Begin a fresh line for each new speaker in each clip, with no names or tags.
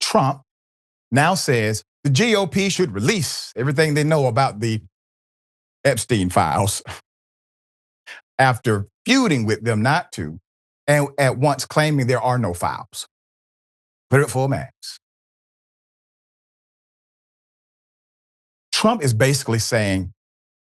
Trump now says the GOP should release everything they know about the Epstein files after feuding with them not to, and at once claiming there are no files. Put it full max. Trump is basically saying,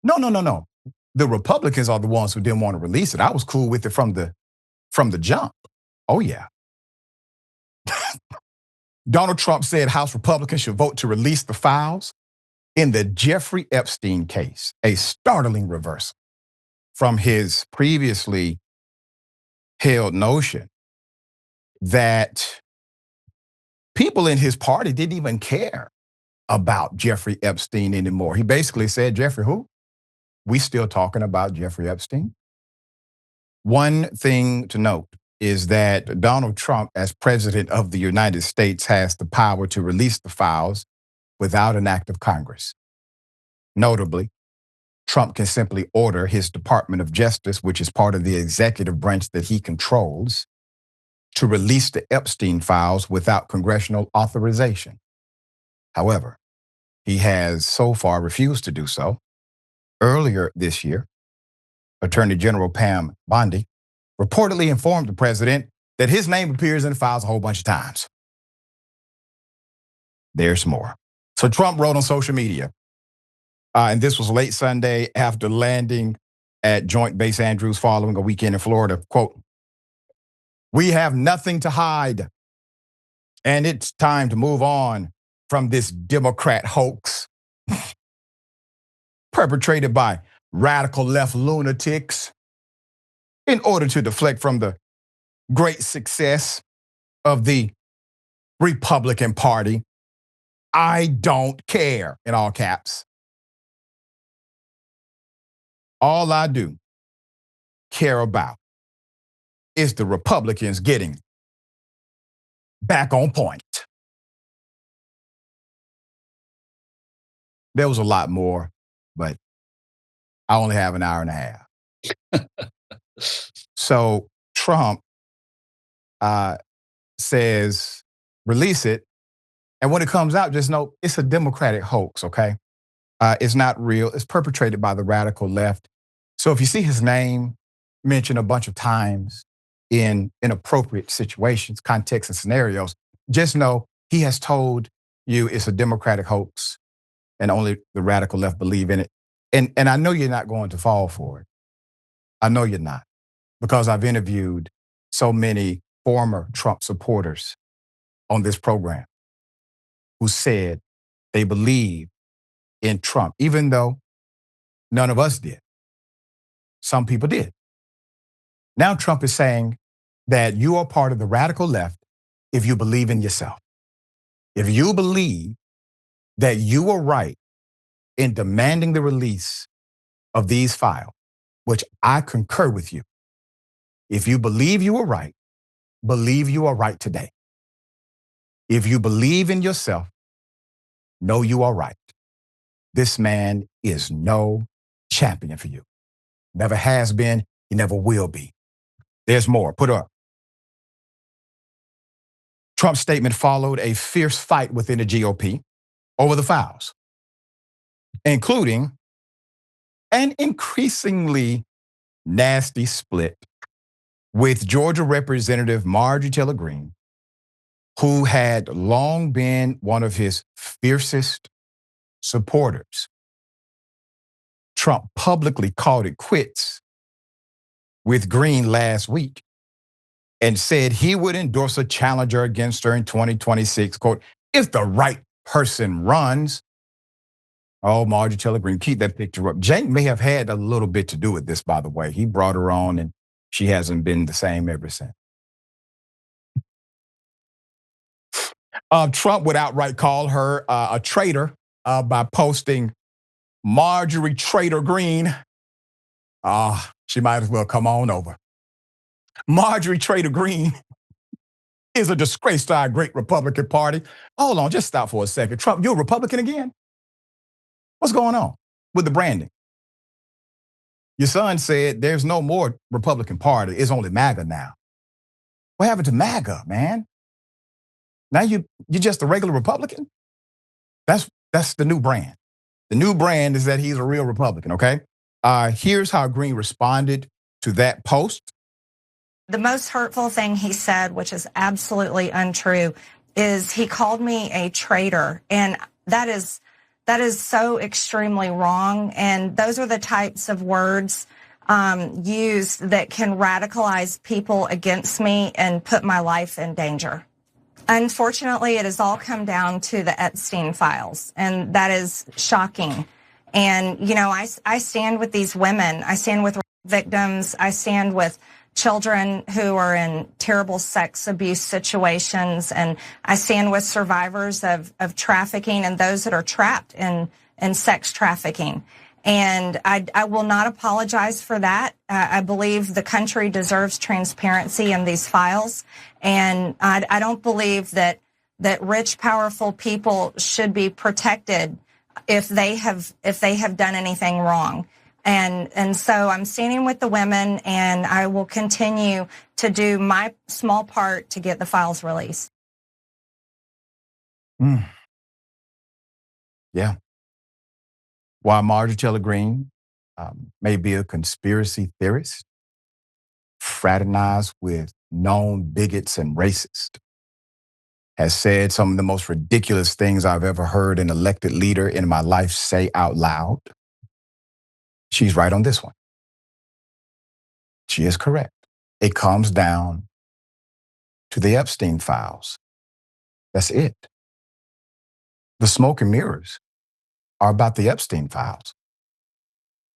no. The Republicans are the ones who didn't want to release it. I was cool with it from the jump. Oh yeah. Donald Trump said House Republicans should vote to release the files in the Jeffrey Epstein case, a startling reversal from his previously held notion that people in his party didn't even care about Jeffrey Epstein anymore. He basically said, Jeffrey who? We still talking about Jeffrey Epstein? One thing to note is that Donald Trump, as president of the United States, has the power to release the files without an act of Congress. Notably, Trump can simply order his Department of Justice, which is part of the executive branch that he controls, to release the Epstein files without congressional authorization. However, he has so far refused to do so. Earlier this year, Attorney General Pam Bondi reportedly informed the president that his name appears in the files a whole bunch of times. There's more. So Trump wrote on social media, and this was late Sunday after landing at Joint Base Andrews following a weekend in Florida, quote, "We have nothing to hide, and it's time to move on from this Democrat hoax perpetrated by radical left lunatics in order to deflect from the great success of the Republican Party. I don't care," in all caps. All I do care about is the Republicans getting back on point. There was a lot more, but I only have an hour and a half. So Trump says, release it. And when it comes out, just know it's a Democratic hoax, okay? It's not real. It's perpetrated by the radical left. So if you see his name mentioned a bunch of times in inappropriate situations, contexts, and scenarios, just know he has told you it's a Democratic hoax and only the radical left believe in it. And I know you're not going to fall for it. I know you're not, because I've interviewed so many former Trump supporters on this program who said they believe in Trump, even though none of us did. Some people did. Now Trump is saying that you are part of the radical left if you believe in yourself. If you believe that you are right in demanding the release of these files, which I concur with you. If you believe you are right, believe you are right today. If you believe in yourself, know you are right. This man is no champion for you. Never has been, he never will be. There's more. Put up. Trump's statement followed a fierce fight within the GOP over the files, including an increasingly nasty split with Georgia Representative Marjorie Taylor Greene, who had long been one of his fiercest supporters. Trump publicly called it quits with Greene last week and said he would endorse a challenger against her in 2026, quote, if the right person runs. Oh, Marjorie Taylor Greene, keep that picture up. Jake may have had a little bit to do with this, by the way. He brought her on and she hasn't been the same ever since. Trump would outright call her a traitor by posting Marjorie Traitor Greene. She might as well come on over. Marjorie Traitor Greene is a disgrace to our great Republican Party. Hold on, just stop for a second. Trump, you're a Republican again? What's going on with the branding? Your son said there's no more Republican Party. It's only MAGA now. What happened to MAGA, man? Now you're just a regular Republican. That's the new brand. The new brand is that he's a real Republican, okay? Here's how Green responded to that post.
The most hurtful thing he said, which is absolutely untrue, is he called me a traitor. And that is so extremely wrong. And those are the types of words used that can radicalize people against me and put my life in danger. Unfortunately, it has all come down to the Epstein files, and that is shocking. And, you know, I stand with these women. I stand with victims. I stand with children who are in terrible sex abuse situations. And I stand with survivors of trafficking and those that are trapped in sex trafficking. And I will not apologize for that. I believe the country deserves transparency in these files. And I don't believe that rich, powerful people should be protected if they have done anything wrong. And so I'm standing with the women, and I will continue to do my small part to get the files released.
Yeah. While Marjorie Taylor Greene may be a conspiracy theorist, fraternized with known bigots and racists, has said some of the most ridiculous things I've ever heard an elected leader in my life say out loud, she's right on this one. She is correct. It comes down to the Epstein files. That's it. The smoke and mirrors are about the Epstein files.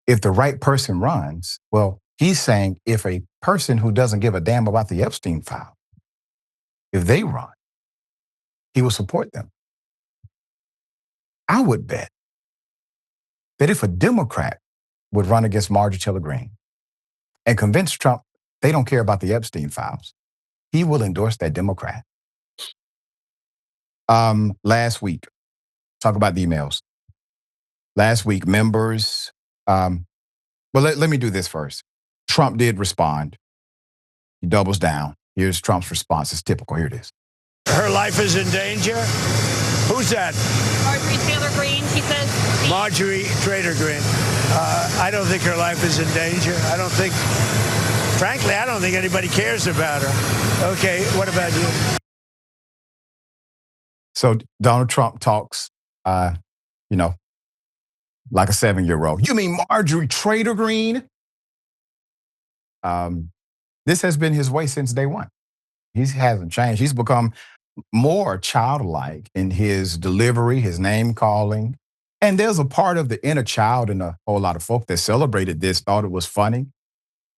If the right person runs, well, he's saying if a person who doesn't give a damn about the Epstein file, if they run, he will support them. I would bet that if a Democrat would run against Marjorie Taylor Greene and convince Trump they don't care about the Epstein files, he will endorse that Democrat. Last week, talk about the emails. Last week, members, well, let me do this first. Trump did respond. He doubles down. Here's Trump's response. It's typical. Here it is.
Her life is in danger? Who's that?
Marjorie Taylor Greene, he says.
Marjorie Taylor Greene. I don't think her life is in danger. Frankly, I don't think anybody cares about her. Okay, what about you?
So Donald Trump talks, like a 7-year-old. You mean Marjorie Taylor Greene? This has been his way since day one. He hasn't changed. He's become more childlike in his delivery, his name calling. And there's a part of the inner child in a whole lot of folk that celebrated this, thought it was funny.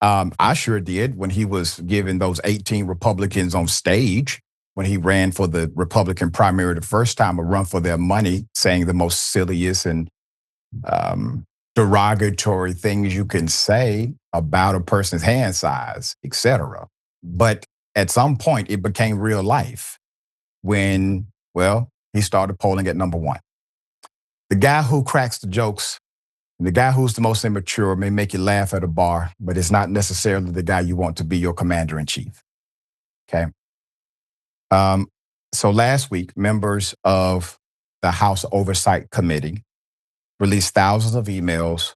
I sure did when he was giving those 18 Republicans on stage, when he ran for the Republican primary the first time, a run for their money, saying the most silliest and derogatory things you can say about a person's hand size, etc. But at some point, it became real life when, he started polling at number one. The guy who cracks the jokes, the guy who's the most immature may make you laugh at a bar, but it's not necessarily the guy you want to be your commander-in-chief, okay? So last week, members of the House Oversight Committee released thousands of emails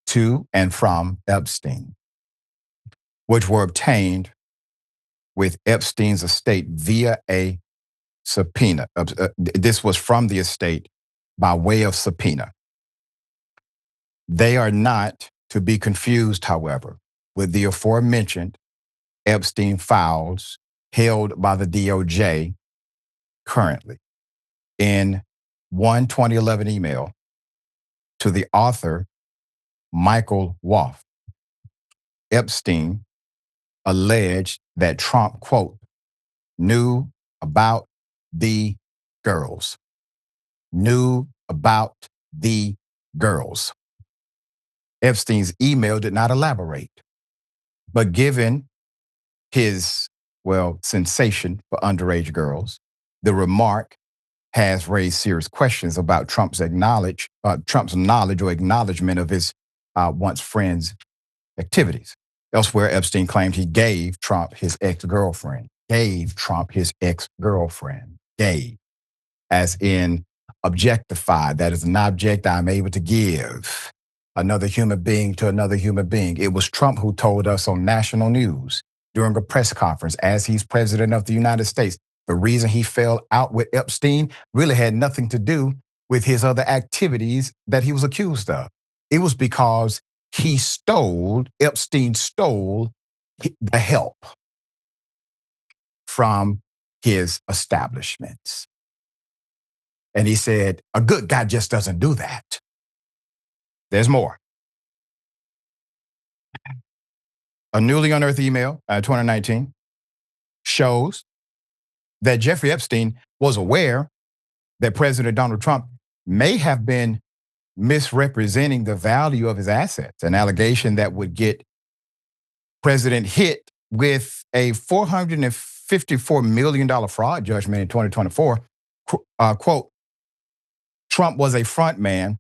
to and from Epstein, which were obtained with Epstein's estate via a subpoena. This was from the estate by way of subpoena. They are not to be confused, however, with the aforementioned Epstein files held by the DOJ currently. In one 2011 email to the author, Michael Wolff, Epstein alleged that Trump, quote, knew about the girls. Knew about the girls. Epstein's email did not elaborate, but given his, sensation for underage girls, the remark has raised serious questions about Trump's knowledge or acknowledgement of his once friend's activities. Elsewhere, Epstein claimed he gave Trump his ex-girlfriend. gave Trump his ex-girlfriend. Gave, as in objectified. That is an object I'm able to give another human being to another human being. It was Trump who told us on national news during a press conference as he's president of the United States, the reason he fell out with Epstein really had nothing to do with his other activities that he was accused of. It was because Epstein stole the help from his establishments. And he said, a good guy just doesn't do that. There's more. A newly unearthed email, 2019, shows that Jeffrey Epstein was aware that President Donald Trump may have been misrepresenting the value of his assets, an allegation that would get President hit with a $454 million fraud judgment in 2024. Quote, Trump was a front man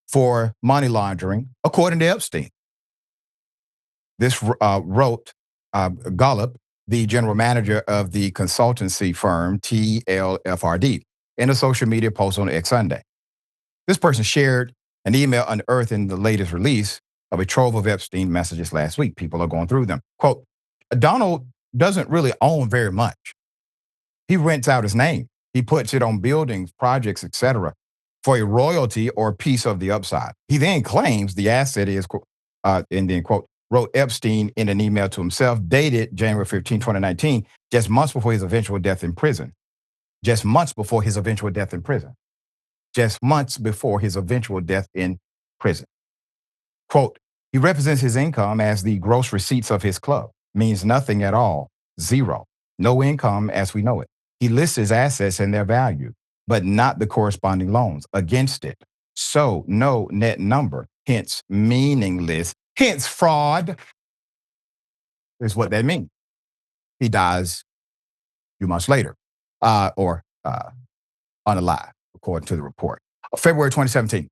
for money laundering, according to Epstein. This wrote Gallup, the general manager of the consultancy firm TLFRD, in a social media post on X Sunday. This person shared an email unearthing the latest release of a trove of Epstein messages last week. People are going through them. Quote, Donald doesn't really own very much. He rents out his name. He puts it on buildings, projects, etc., for a royalty or piece of the upside. He then claims the asset is, and then quote, wrote Epstein in an email to himself dated January 15, 2019, just months before his eventual death in prison. Just months before his eventual death in prison. Just months before his eventual death in prison. Quote, he represents his income as the gross receipts of his club. Means nothing at all. Zero. No income as we know it. He lists his assets and their value, but not the corresponding loans against it. So no net number, hence meaningless, hence fraud, is what that means. He dies a few months later, or unalive, according to the report. February 2017.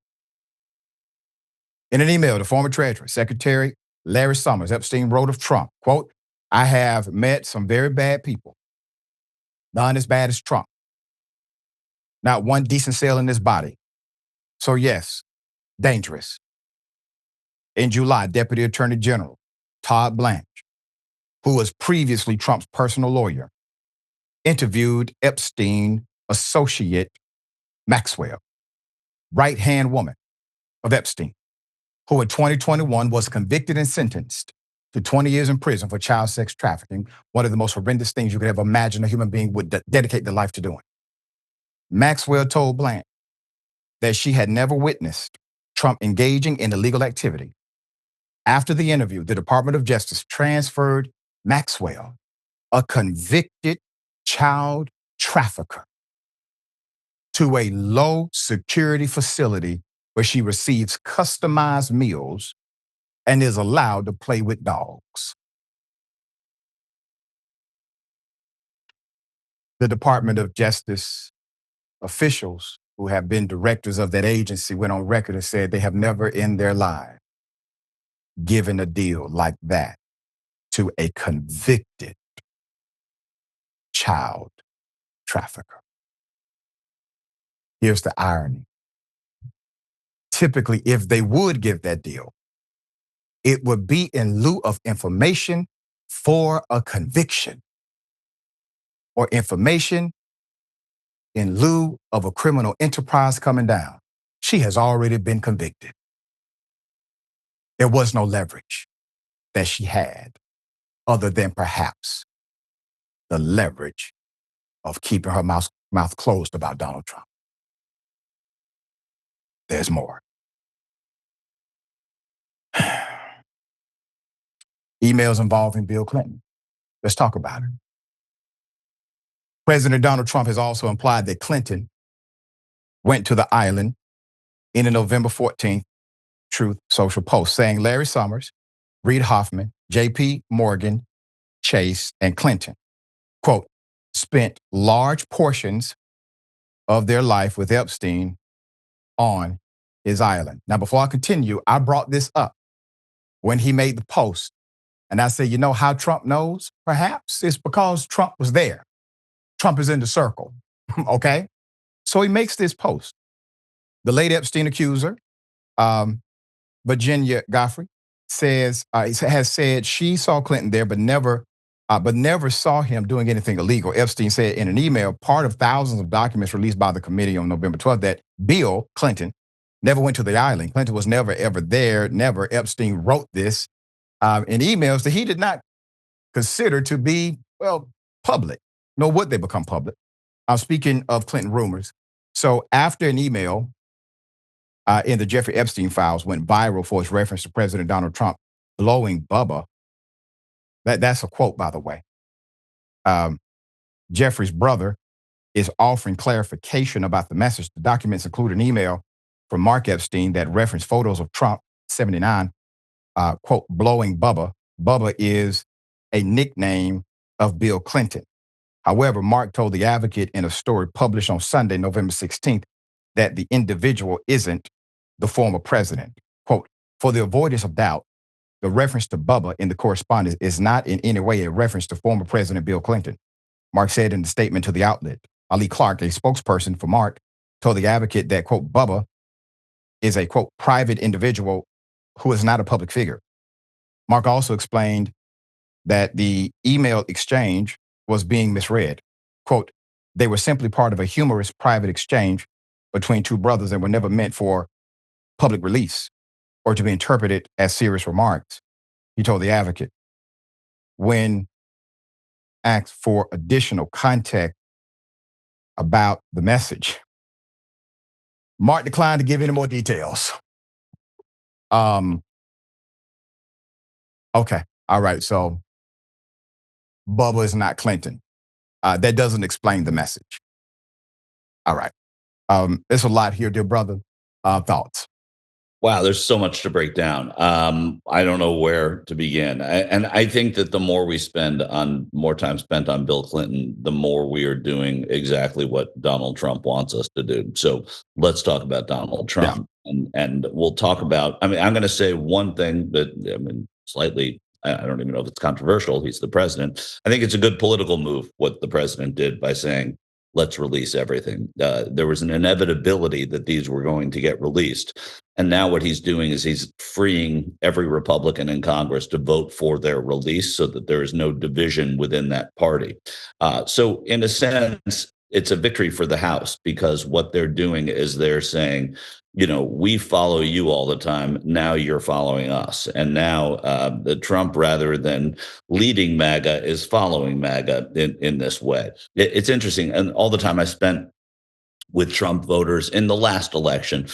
In an email to former Treasury Secretary Larry Summers, Epstein wrote of Trump, quote, I have met some very bad people. None as bad as Trump. Not one decent cell in this body. So yes, dangerous. In July, Deputy Attorney General Todd Blanche, who was previously Trump's personal lawyer, interviewed Epstein associate Maxwell, right-hand woman of Epstein, who in 2021 was convicted and sentenced to 20 years in prison for child sex trafficking, one of the most horrendous things you could ever imagine a human being would dedicate their life to doing. Maxwell told Blanche that she had never witnessed Trump engaging in illegal activity. After the interview, the Department of Justice transferred Maxwell, a convicted child trafficker, to a low-security facility where she receives customized meals and is allowed to play with dogs. The Department of Justice officials who have been directors of that agency went on record and said they have never in their lives given a deal like that to a convicted child trafficker. Here's the irony. Typically, if they would give that deal, it would be in lieu of information for a conviction, or information in lieu of a criminal enterprise coming down. She has already been convicted. There was no leverage that she had other than perhaps the leverage of keeping her mouth closed about Donald Trump. There's more. Emails involving Bill Clinton. Let's talk about it. President Donald Trump has also implied that Clinton went to the island in a November 14th Truth Social post, saying Larry Summers, Reid Hoffman, J.P. Morgan, Chase, and Clinton, quote, spent large portions of their life with Epstein on his island. Now, before I continue, I brought this up when he made the post, And I say, you know how Trump knows? Perhaps it's because Trump was there. Trump is in the circle, okay? So he makes this post. The late Epstein accuser, Virginia Goffrey, has said she saw Clinton there, but never saw him doing anything illegal. Epstein said in an email, part of thousands of documents released by the committee on November 12th, that Bill Clinton never went to the island. Clinton was never, ever there, never. Epstein wrote this in emails that he did not consider to be, well, public, nor would they become public. Speaking of Clinton rumors, so after an email in the Jeffrey Epstein files went viral for its reference to President Donald Trump blowing Bubba, that's a quote, by the way. Jeffrey's brother is offering clarification about the message. The documents include an email from Mark Epstein that referenced photos of Trump, 79, quote, blowing Bubba. Bubba is a nickname of Bill Clinton. However, Mark told The Advocate in a story published on Sunday, November 16th, that the individual isn't the former president. Quote, for the avoidance of doubt, the reference to Bubba in the correspondence is not in any way a reference to former President Bill Clinton. Mark said in a statement to the outlet. Ali Clark, a spokesperson for Mark, told The Advocate that, quote, Bubba is a, quote, private individual who is not a public figure. Mark also explained that the email exchange was being misread. Quote, they were simply part of a humorous private exchange between two brothers and were never meant for public release or to be interpreted as serious remarks, he told The Advocate. When asked for additional context about the message, Mark declined to give any more details. Okay, all right, so Bubba is not Clinton. That doesn't explain the message. All right. There's a lot here, dear brother. Thoughts?
Wow, there's so much to break down. I don't know where to begin. And I think that the more we spend on more time spent on Bill Clinton, the more we are doing exactly what Donald Trump wants us to do. So let's talk about Donald Trump. Yeah. And we'll talk about, I'm going to say one thing that, slightly, I don't even know if it's controversial. He's the president. I think it's a good political move, what the president did by saying, let's release everything. There was an inevitability that these were going to get released. And now what he's doing is he's freeing every Republican in Congress to vote for their release so that there is no division within that party. So in a sense, it's a victory for the House, because what they're doing is they're saying, we follow you all the time. Now you're following us. And now the Trump, rather than leading MAGA, is following MAGA in this way. It's interesting. And all the time I spent with Trump voters in the last election,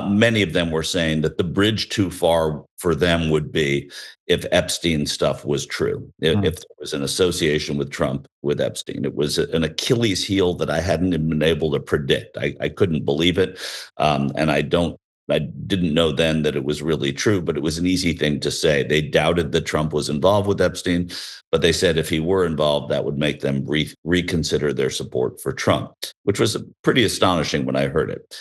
many of them were saying that the bridge too far for them would be if Epstein stuff was true, if there was an association with Trump with Epstein. It was an Achilles heel that I hadn't even been able to predict. I couldn't believe it. And I didn't know then that it was really true, but it was an easy thing to say. They doubted that Trump was involved with Epstein, but they said if he were involved, that would make them reconsider their support for Trump, which was pretty astonishing when I heard it.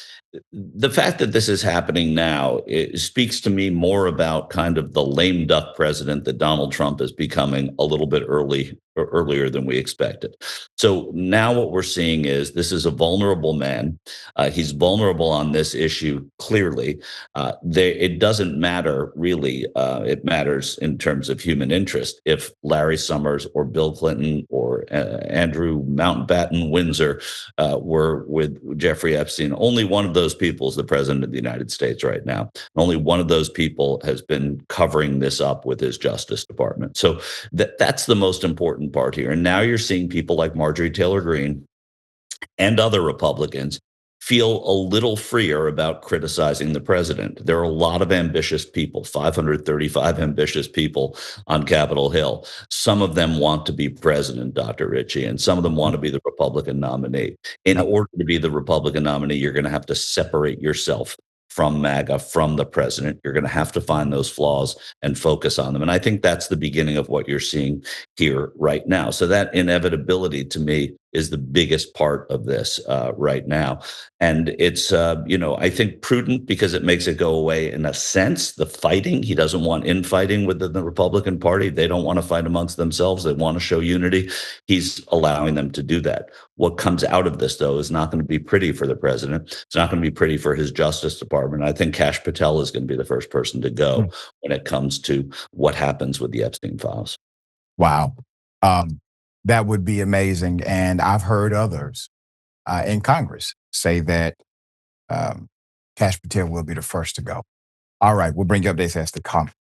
The fact that this is happening now, it speaks to me more about kind of the lame duck president that Donald Trump is becoming a little bit earlier than we expected. So now what we're seeing is this is a vulnerable man. He's vulnerable on this issue, clearly. It doesn't matter, really. It matters in terms of human interest. If Larry Summers or Bill Clinton or Andrew Mountbatten Windsor were with Jeffrey Epstein, only one of those people is the president of the United States right now. Only one of those people has been covering this up with his Justice Department. So that's the most important part here. And now you're seeing people like Marjorie Taylor Greene and other Republicans feel a little freer about criticizing the president. There are a lot of ambitious people, 535 ambitious people on Capitol Hill. Some of them want to be president, Dr. Richey, and some of them want to be the Republican nominee. In order to be the Republican nominee, you're going to have to separate yourself from MAGA, from the president. You're going to have to find those flaws and focus on them. And I think that's the beginning of what you're seeing here right now. So that inevitability, to me, is the biggest part of this right now. And it's, I think prudent because it makes it go away in a sense, the fighting. He doesn't want infighting within the Republican Party. They don't want to fight amongst themselves. They want to show unity. He's allowing them to do that. What comes out of this, though, is not going to be pretty for the president. It's not going to be pretty for his Justice Department. I think Kash Patel is going to be the first person to go when it comes to what happens with the Epstein files.
Wow. That would be amazing. And I've heard others in Congress say that Kash Patel will be the first to go. All right, we'll bring you updates as they come.